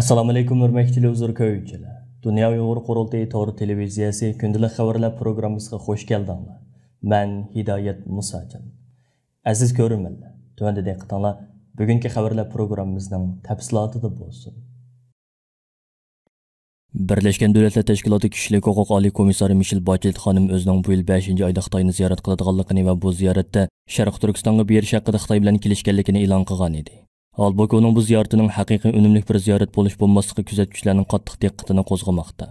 Assalomu alaykum hurmatli televizor ko'ruvchilar. Dunyo Uyg'ur qurultayi to'g'ri televiziyasi kundalik xabarlar programmasiga xush keldinglar. Men Hidoyat Musajon. Aziz ko'ruvchilar, tuvanda diqqatinglar bugungi xabarlar programmamizning tafsilotida bo'lsin. Birleşken Devletler Teşkilatı Kişilik Hukuk Ali Komissarı Michel Bachelet xanım özünün bu yıl 5. ayda Xitoyni ziyorat qiladiganligini va bu ziyoratda Sharq Turkistonga berish haqida Xitoy bilan kelishganligini e'lon qilgan edi. Halbuki uning bu ziyaratining haqiqiy unumli bir ziyorat bo'lish bo'lmasligi kuzatuvchilarning qattiq diqqatini qo'zg'amoqda.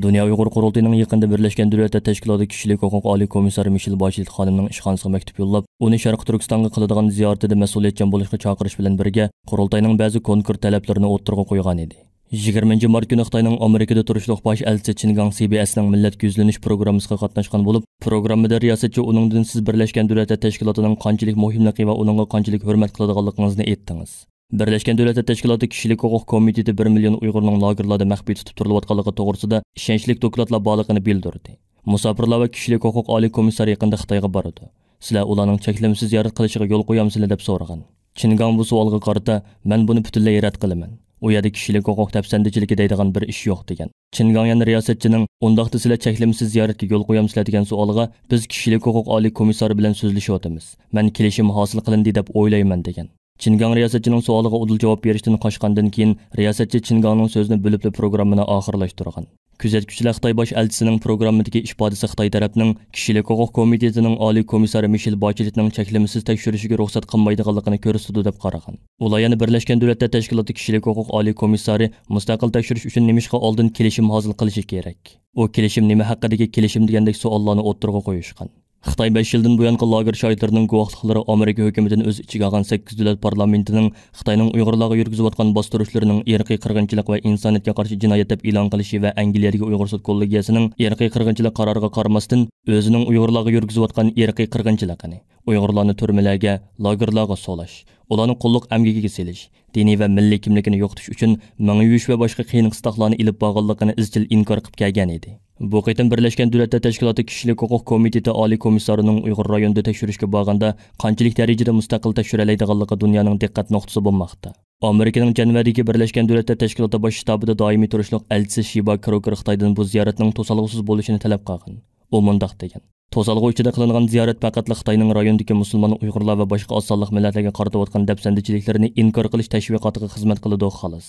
Dunyo Uyg'ur qurultayining yaqinda Birleşken Devletler Teşkilatı Kişilik Hukuk Ali Komissarı Michel Bachelet xanımning ishxonasiga maktub yo'llab, uni Sharq Turkistonga qiladigan ziyoratida mas'uliyatchan bo'lishga chaqirish bilan birga qurultayining ba'zi konkret talablarini o'ttirg'a qo'ygan edi. 20 mart kuni Xitoyning Amerikada turishliq bosh elchisi Chin Gang CBS'ning millatga yuzlanish programmasiga qatnashgan bo'lib, programmada riyosatchi uningdan siz Birleşken Devletler Teşkilatıning qanchalik muhimligi va uningga qanchalik hurmat qiladiganligingizni aytdingiz. Birleşken Devletler Teşkilatı Kişilik Hukuk Komiteti 1 million Uyg'urning lagerlarda maxfiy tutib turilayotganligi to'g'risida ishonchli dokladlar borligini bildirdi. Musofirlar va Kişilik Hukuk Ali Komissari yaqinda Xitoyga bordi. Sizlar ularning cheklimsiz ziyorat qilishiga yo'l qo'yamsizlar deb so'ragan. Chin Gang bu savolga qarata, men buni butunlay rad qilaman. U yerda kishilik huquq tafsandichiligi deydigan bir ish yo'q degan. Chin Gang yana riyosatchining "Undaqda sizlar cheklimsiz ziyoratga yo'l qo'yamsizlar" degan savoliga "Biz kishilik huquq oliy komissari bilan so'zlashyapmiz. Men kelishim hosil qilindi deb o'ylayman" degan. Chin Gang riyosatchining savoliga udul javob berishdan qochgandan keyin riyosatchi Chin Gangning so'zini bo'lib programmani oxirlashtirgan. Kuzatuvchilar Xitoy bosh elchisining programmadagi ifodasi Xitoy tarafining kishilik huquq komitetining oliy komissari Michel Bacheletning cheklimsiz tekshirishiga ruxsat qilmaydiganligini ko'rsatdi deb qaragan. Ular yana Birleşken Devletler Teşkilatı Kişilik Hukuk oliy komissari mustaqil tekshirish uchun nimishqa oldin kelishim hosil qilishi kerak. U kelishim nima haqidagi kelishim degandek savollarni o'ttirg'a qo'yishgan. Xitoy 5 yildan buyon lager shoirlarining guvohliklari Amerika hukumatining o'z ichiga olgan 8 davlat parlamentining Xitoyning Uyg'urlarga yurgizayotgan bostirishlarining irqiy qirg'inchilik va insoniyatga qarshi jinoyat deb e'lon qilishi va Angliyadagi Uyg'ur sud kollegiyasining irqiy qirg'inchilik qaroriga qaramasdan o'zining Uyg'urlarga yurgizayotgan irqiy qirg'inchiligini, Uyg'urlarni turmalarga, lagerlarga solash, ularni qulluq amgigiga selish, diniy va milliy kimligini yo'qotish uchun ming yuvish va boshqa qiyin qistoqlarni ilib borganligini izchil inkor qilib kelgan edi. Bu qitim Birleşken Devletler Teşkilatı Kişilik Hukuk Komiteti Ali Komissarının Uyghur rayonida tekshirishga borganda qanchalik darajada mustaqil tekshiralaydiganligi dunyoning diqqat nuqtasi bo'lmoqda. Amerikaning Janvadagi Birleşken Devletler Teşkilatı bosh shtabida doimiy turishliq elchisi Shiba Kroker Xitoydan bu ziyoratning to'salg'usiz bo'lishini talab qilgan. U mundaq degan: "To'salg'u ichida qilingan ziyorat faqat Xitoyning rayondagi musulmon Uyg'urlar va boshqa oz sonli millatlarga qaratayotgan dafsandichiliklarni inkor qilish tashviqotiga xizmat qiladi xolos."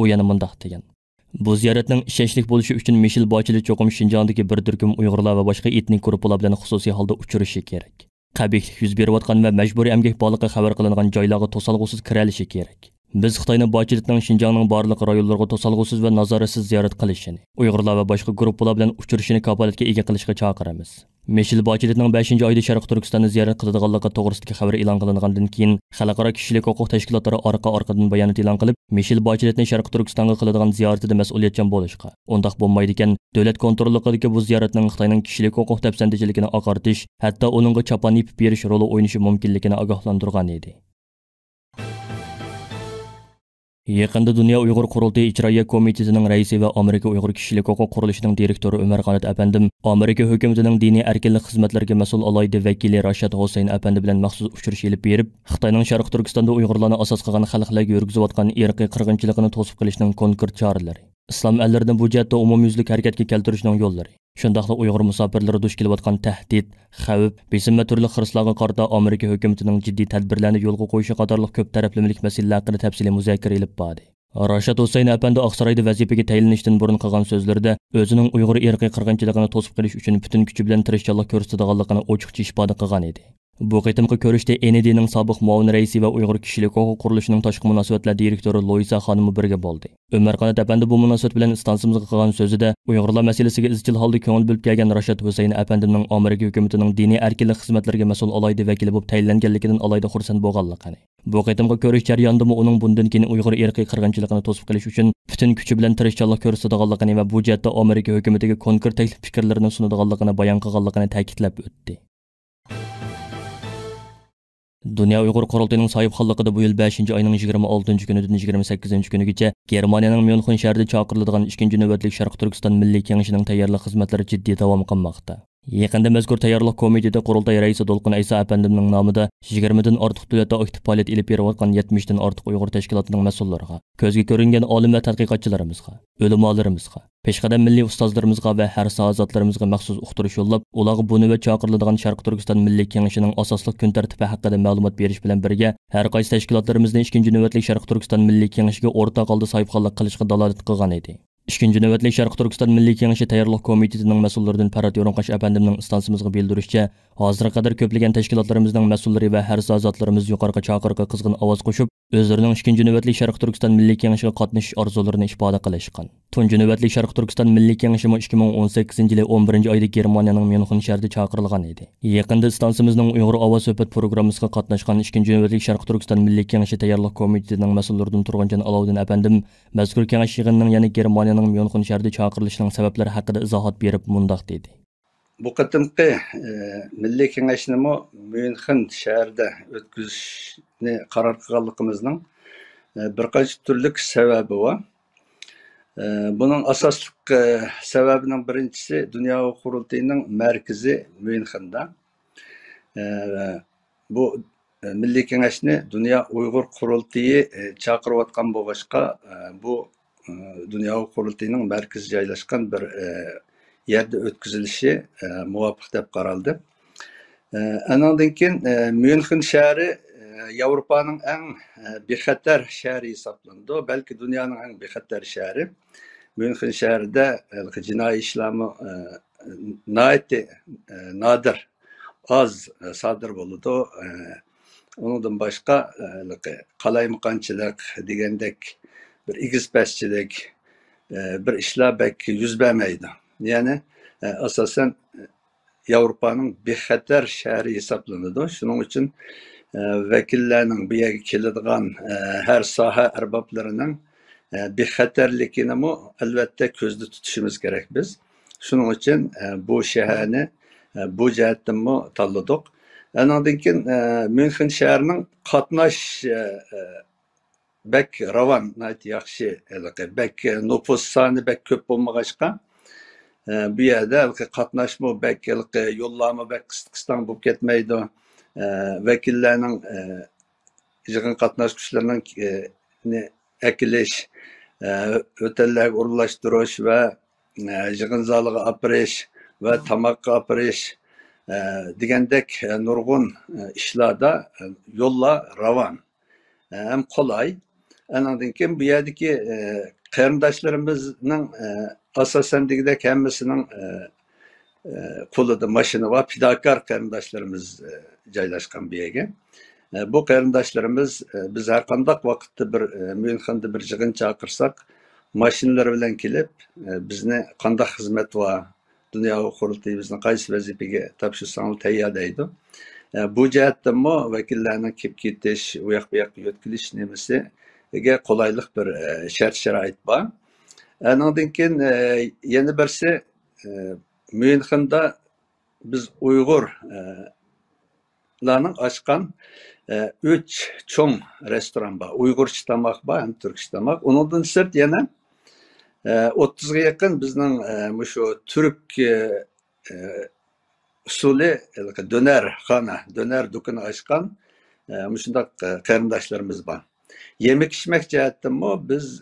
U yana mundaq degan: "Bu ziyoratning ishonchli bo'lishi uchun Michel Bachelet cho'qim Xinjiangdagi bir turkum Uyg'urlar va boshqa etnik guruhlar bilan xususiy holda uchrashishi kerak. Qabihlik yuz berayotgan va majburiy emgak borligi xabar qilingan joylarga to'salg'usiz kiralishi kerak. Biz Xitoyning Bacheletning Xinjiangning barliq rayonlariga to'salg'usiz va nazoratsiz ziyorat qilishini, Uyg'urlar va boshqa guruhlar bilan uchrashishini kafolatga ega qilishga chaqiramiz." Michel Bacheletning 5 oyda Sharq Turkistonni ziyorat qiladiganligi to'g'risidagi xabar e'lon qilingandan keyin xalqaro kishilik huquq tashkilotlari orqa-orqadan bayonot e'lon qilib, Michel Bacheletning Sharq Turkistonga qiladigan ziyoratida mas'uliyatchan bo'lishga, undaq bo'lmaydi ekan, davlat kontrolligidagi bu ziyoratning Xitoyning kishilik huquq tafsandichiligini oqartish, hatto uningga chapon yepib berish roli o'ynashi mumkinligini ogohlantirgan edi. Yaqında Dünya Uyghur Qurultayı İcraiya Komitetining raisi va Amerika Uyg'ur kishilik huquq qurilishining direktori Umar Qanat apandim Amerika hukumatining diniy erkinlik xizmatlariga mas'ul alayda vakili Rashad Husayn apandi bilan maxsus uchrashuv elib berib, Xitoyning Sharq Turkistonda Uyg'urlarni asos qilgan xalqlarga yurgizayotgan irqiy qirg'inchiligini to'sib qilishning konkret choralari, islom allarining bu jihatda umumyuzlik harakatga keltirishning yo'llari, shundaqla Uyg'ur musofirlari duch kelayotgan tahdid, xavf, besim va turli xirislarga qarata Amerika hukumatining jiddiy tadbirlarni yo'lga qo'yishi qatorliq ko'p taraflamalik masalalar haqida tafsiliy muzokara elib bordi. Rashad Husayn apandi Oqsaroyda vazifaga tayinlanishdan burun qilgan so'zlarida o'zining Uyg'ur irqiy qirg'inchiligini to'sib qilish uchun butun kuchi bilan tirishchilik ko'rsatadiganligini ochiqcha ifoda qilgan edi. Bu qitimqi ko'rishda ND'ning sobiq muavin raisi va Uyg'ur kishilik huquq qurilishining tashqi munosabatlar direktori Loisa xonim birga bo'ldi. Umar Qanat apandi bu munosabat bilan istansimizga qilgan so'zida Uyg'urlar masalasiga izchil holda ko'ngil bo'lib kelgan Rashad Husayn apandimning Amerika hukumatining diniy erkinlik xizmatlariga mas'ul alayda vakili bo'lib tayinlanganligidan alayda xursand bo'lganligini. Bu qitimqi ko'rish jarayonida uning bundan keyin Uyg'ur irqiy qirg'inchiligini to'sib qilish uchun butun kuchi bilan tirishchilik ko'rsatadiganligini va bu jihatda Amerika hukumatiga konkret taklif fikrlarini sunadiganligini bayon qilganligini ta'kidlab o'tdi. Dünya Uyghur Qurultayining sohibxonligida bu yil 5 oyning 26-kunidan 28-kunigacha Germaniyaning Myunxen shahrida chaqiriladigan 2-navbatlik Sharq Turkiston Milliy Kengashining tayyorlik xizmatlari jiddiy davom qilmoqda. Yaqında mazkur tayyorlik komiteti qurultay raisi Dolqin Aysa apandimning nomida 20 dan ortiq davlatda aktiv faoliyat ilib berayotgan 70 dan ortiq Uyg'ur tashkilotining mas'ullariga, ko'zga ko'ringan olim va tadqiqotchilarimizga, o'limolarimizga, peshqadam milliy ustozlarimizga va har soatlarimizga maxsus uqtirish yo'llab, ularga buni va chaqiriladigan Sharq Turkiston Milliy Kengashining asosli kun tartibi haqida ma'lumot berish bilan birga, har qaysi tashkilotlarimizning 2-chi navbatlik Sharq Turkiston Milliy Kengashiga o'rtaq holda sahifxonlik qilishga dalolat qilgan edi. 2-chi navbatlik Sharq Turkiston Milliy Kengashi tayyorlik komitetining mas'ullaridan Parat Yo'rinqash apandimning istansimizga bildirishicha, hozirga qadar ko'plagan tashkilotlarimizning mas'ullari va har soatlarimiz yuqorqi chaqiriqqa qizg'in ovoz qo'shib, o'zlarining 2-chi navbatlik Sharq Turkiston Milliy Kengashiga qatnashish orzularini ifoda qilishgan. 3-chi navbatlik Sharq Turkiston Milliy Kengashi 2018-yil 11-oyda Germaniyaning Myunxen shahrida chaqirilgan edi. Yaqinda istansimizning Uyg'ur ovoz suhbat programmasiga qatnashgan 2-chi navbatlik Sharq Turkiston Milliy Kengashi tayyorlik komitetining mas'ullaridan Turg'unjon Alovdin apandim mazkur kengash yig'inining yana Germaniyaning Myunxen shahrida chaqirilishining sabablari haqida izohat berib mundaq dedi. Bu qatimqi Milliy Kengashnimi Myunxen shahrida o'tkazishni qaror qilganligimizning bir qancha turli sababi bor. Bunun asosliq sababining birinchisi Dunyo qurultayining markazi Myunxenda. Bu Milliy Kengashni Dunyo Uyg'ur qurultayi chaqirayotgan bo'lg'achqa, bu Dunyo qurultayining markazi joylashgan bir yerde o'tkazilishi muvofiq deb qaraldi. Andan keyin Myunxen shahri Yevropaning eng bexatar shahri hisoblanadi. Balki dunyoning eng bexatar shahri. Myunxen shahrida jinoiy ishlarni nadir az sodir bo'ladi. Ondan boshqa qalaymiqonchilik degandek bir igizpaschilik bir ishlar belki yuz bermaydi. Yani asasen Avrupa'nın bexatar şehri hesaplanıdı. Şunun için vekillerinin bir yere keladigan her saha erbaplarının bexatarligini elbette gözde tutuşumuz gerek biz. Şunun için bu şehrini bu cihetten tanladık. Ondan keyin Myunxen şehrinin qatnaş bek ravan yaxshi, bek nüfus sani bek köp bo'lmag'achqa bu yerda qatnashma bek yo'llanma bek qisqistan bo'lib ketmaydi. Vakillarning yig'in qatnashchilarining akilish, o'tallarga o'rinlashtirish va yig'in zaliga aparish va tamoqqa aparish degandek nurg'un ishlarda yo'llar ravan hem kolay. Anladın ki bu yerdeki qarindoshlarımızning asosan degidek hammasining qo'lida mashina va fidokor qarindoshlarimiz joylashgan bu yerga. Bu qarindoshlarimiz biz har qanday vaqtda bir Myunxenda bir yig'in chaqirsak, mashinalar bilan kelib bizni qanday xizmat va dunyo qurultayi bizni qaysi vazifaga topshirsangiz tayyorlaydi. Bu jihatdan vakillarning kelib ketish, u yoq bu yoqqa yo'tkilish nimasiga qulaylik bir shart-sharoit bor. Andan keyin yana birsi Myunxenda biz Uyg'urlarning ochgan 3 cho'ng restoran bor. Uyg'urcha tomoq bor, ham turkcha tomoq. Undan sirt yana 30 ga yaqin bizning shu turk usulü döner xana, döner dükkanı açkan şundaq qarindoshlarimiz bor. Yemek içmek cihetdan biz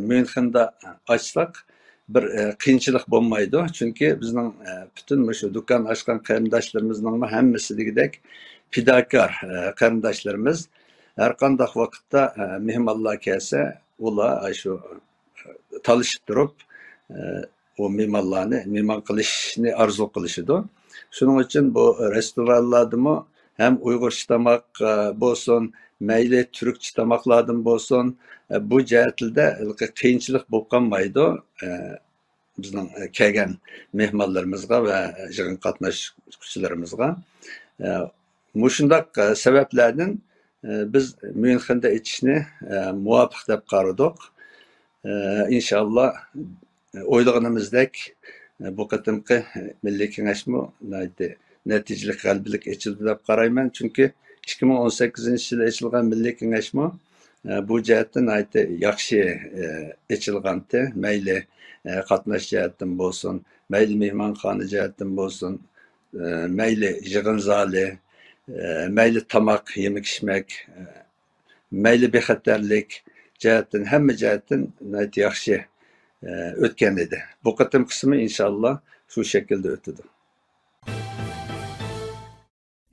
Myunxenda açsak bir qiyinchilik bo'lmaydi. Çünkü bizning bütün shu dükkan açkan qarindoshlarımızning hammasi degidek fidokor qarindoshlarimiz. Har qanday vaqtda mehmonlar kelsa, ular shu talishib turib o mehmonlarni mehmon qilishni arzu qilishidi. Şunun için bu restoranlarda hem Uygurcha tomoq bo'lsin, mayli Türkçe tomoqlardan bo'lsin, bu jihatda qiyinchilik bo'lib qolmaydi bizning kelgan mehmonlarimizga va yig'in qatnashchilarimizga. Mushundaq sabablardan biz Myunxenda etishni muvofiq deb qaradik. İnşallah o'ylaganimizdek bu qatimqi Milliy Kengashmi natijalik g'albilik ochildi deb qarayman. Chunki 2018-yilda ochilgan Milliy Kengashmi bu jihatdan yaxshi ochilgandi. Mayli qatnash jihatdan bo'lsin, mayli mehmonxona jihatdan bo'lsin, mayli yig'in zali, mayli tamoq yemek içmek, mayli bexatarlik jihatdan hamma jihatdan yaxshi o'tgan edi. Bu qatim qismi inshaalloh shu shaklda o'tadi.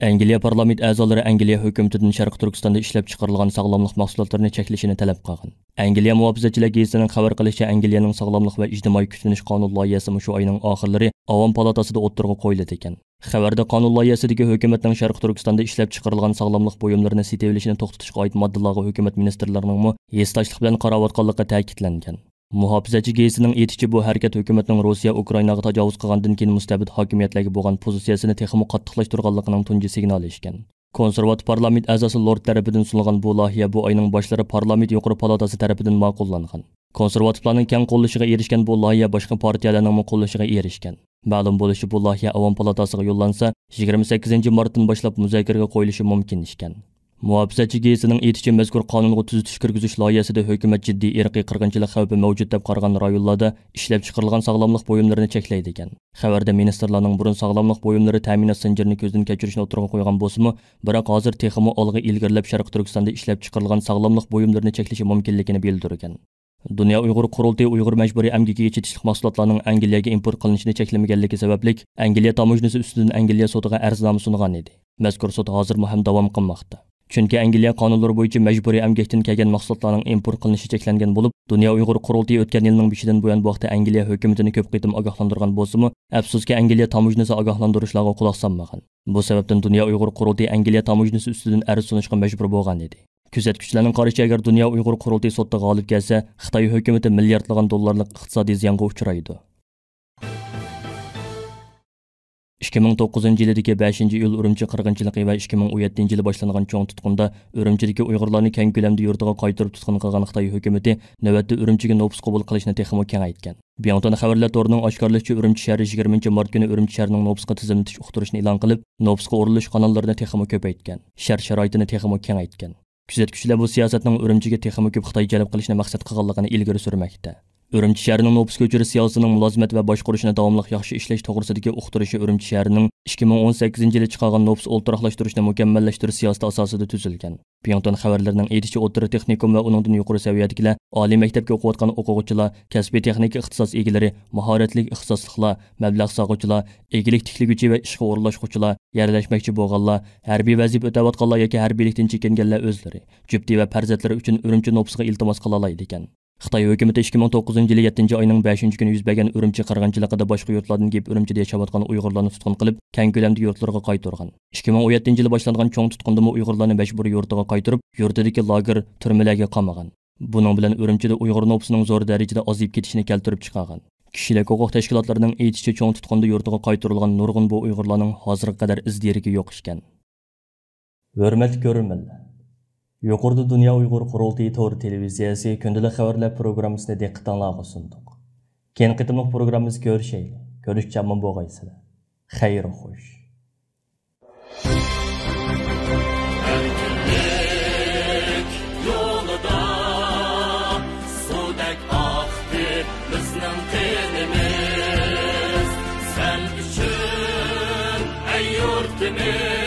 Angliya parlament a'zolari Angliya hukumatidan Sharq Turkistonda ishlab chiqarilgan sog'lomlik mahsulotlarini cheklashini talab qilgan. Angliya muhofazachilar gazetining xabar qilishicha, Angliyaning sog'lomlik va ijtimoiy kuchlanish qonun loyihasi shu oyning oxirlari Avom palatasida o'tirg'i qo'yildi ekan. Xabarda qonun loyihasidagi hukumatning Sharq Turkistonda ishlab chiqarilgan sog'lomlik buyumlarini sotib to'xtatishga oid moddalarga hukumat ministrlarining esdashlik bilan qarayotganligi ta'kidlangan. Muhofazachi gazetining aytishicha, bu harakat hukumatning Rossiya Ukrainaga tajovuz qilgandan keyin mustabid hokimiyatlarga bo'lgan pozitsiyasini texmo qattiqlashtirganligining tunji signali ishkan. Konservativ parlament a'zosi Lord tarafidan sunilgan bu loyiha bu oyning boshlari parlament yuqori palatasi tarafidan ma'qullangan. Konservativlarning keng qo'llashiga erishgan bu loyiha boshqa partiyalarning qo'llashiga erishgan. Ma'lum bo'lishi, bu loyiha Avom palatasiga yo'llansa 28 martdan boshlab muzokaraga qo'yilishi mumkin ekan. Muhofazachi gazetining aytishicha, mazkur qonunga tuzitish kirgizish loyihasida hukumat jiddiy irqiy qirg'inchilik xavfi mavjud deb qaragan rayonlarda ishlab chiqarilgan sog'lomlik buyumlarini cheklaydi ekan. Xabarda ministrlarning burun sog'lomlik buyumlari ta'minot zanjirini ko'zdan kechirishni o'tirg'a qo'ygan bo'lsa-mu, biroq hozir texmo olg'a ilgarilab Sharq Turkistonda ishlab chiqarilgan sog'lomlik buyumlarini cheklashi mumkinligini bildirgan. Dunyo Uyg'ur qurultiyi Uyg'ur majburiy amgikiga chetishlik mahsulotlarning Angliyaga import qilinishini cheklamaganligi sababli Angliya tamojnasi ustidan Angliya sudiga arznoma sungan edi. Mazkur sud hozir ham davom qilmoqda. Chunki Angliya qonunlari bo'yicha majburiy amgakdan kelgan mahsulotlarning import qilinishi cheklangan bo'lib, Dunyo Uyg'ur qurultiyi o'tgan yilning 5-dan buyon bu vaqtda Angliya hukumatini ko'p qitim ogohlantirgan bo'lsa-mu, afsuski Angliya tamojnasi ogohlantirishlarga quloq solmagan. Bu sababdan Dunyo Uyg'ur qurultiyi Angliya tamojnasi ustidan arz sunishga majbur bo'lgan edi. Kuzatuvchilarning qarashicha, agar Dunyo Uyg'ur qurultiyi sudda g'olib kelsa, Xitoy hukumati milliardlagan dollarlik iqtisodiy ziyonga uchraydi. 2009-yildagi 5-iyul Urumchi qirg'inchiligi va 2017-yili boshlangan cho'ng tutqunda Urumchidagi Uyg'urlarni keng ko'lamda yurtiga qaytarib tutqun qilgan Xitoy hukumati navbatda Urumchiga nopus qabul qilishni texmo kengaytgan. Biyonton xabarlar to'rining oshkorlashicha, Urumchi shahri 20-mart kuni Urumchi shahrining nopusga tizimlatish uqtirishni e'lon qilib, nopusga urilish kanallarini texmo ko'paytgan, shahar sharoitini texmo kengaytgan. Kuzatuvchilar bu siyosatning Urumchiga texmo ko'p Xitoy jalb qilishni maqsad qilganligini ilgari surmoqda. Urumchi shahrining nopus ko'chirish siyosatining mulozimat va boshqarishini davomli yaxshi ishlash to'g'risidagi uqtirishi Urumchi shahrining 2018-yilda chiqargan nopus o'ltiraqlashtirishni mukammallashtirish siyosati asosida tuzilgan. Biyonton xabarlarining aytishicha, o'rta texnikum va uningdan yuqori saviyadagilar, oliy maktabga o'qiyotgan o'quvchilar, kasbiy texnika ixtisos egalari, mahoratli ixtisosliklar, mablag' sog'uvchilar, egilik tikliguvchi va ishga o'rinlashuvchilar, yerlashmoqchi bo'lganlar, harbiy vazifa o'tayotganlar yoki harbiylikdan chekinganlar o'zlari, jufti va farzandlari uchun Urumchi nopusiga iltimos qila oladi ekan. Xitoy hukumati 2009-yil 7-oyning 5-kuni yuz bergan Urumchi qirg'inchiligida boshqa yurtlardan kelib Urumchida yashayotgan Uyg'urlarni tutqun qilib, keng ko'lamda yurtlarga qaytargan. 2017-yil boshlangan cho'ng tutqunda Uyg'urlarni majburiy yurtiga qaytarib, yurtidagi lager, turmalarga qamagan. Buning bilan Urumchida Uyg'ur nopusining zo'r darajada ozayib ketishini keltirib chiqargan. Kishilik huquq tashkilotlarining aytishicha, cho'ng tutqunda yurtiga qaytarilgan nurg'un bu Uyg'urlarning hozirga qadar izdirigi yo'q ekan. Hurmatli ko'ruvchilar, yuqorida Dunyo Uyg'ur qurultiyi to'g'ri televiziyasi kundalik xabarlar programmasini diqqatingizga sundiq. Keyin qitimliq programmamizni ko'rishaylik. Ko'rishchaman bo'lgaysizlar. Xayr xo'sh. Yo'lida sudek oqdi bizning qinimiz. Sen uchun ey yurtimiz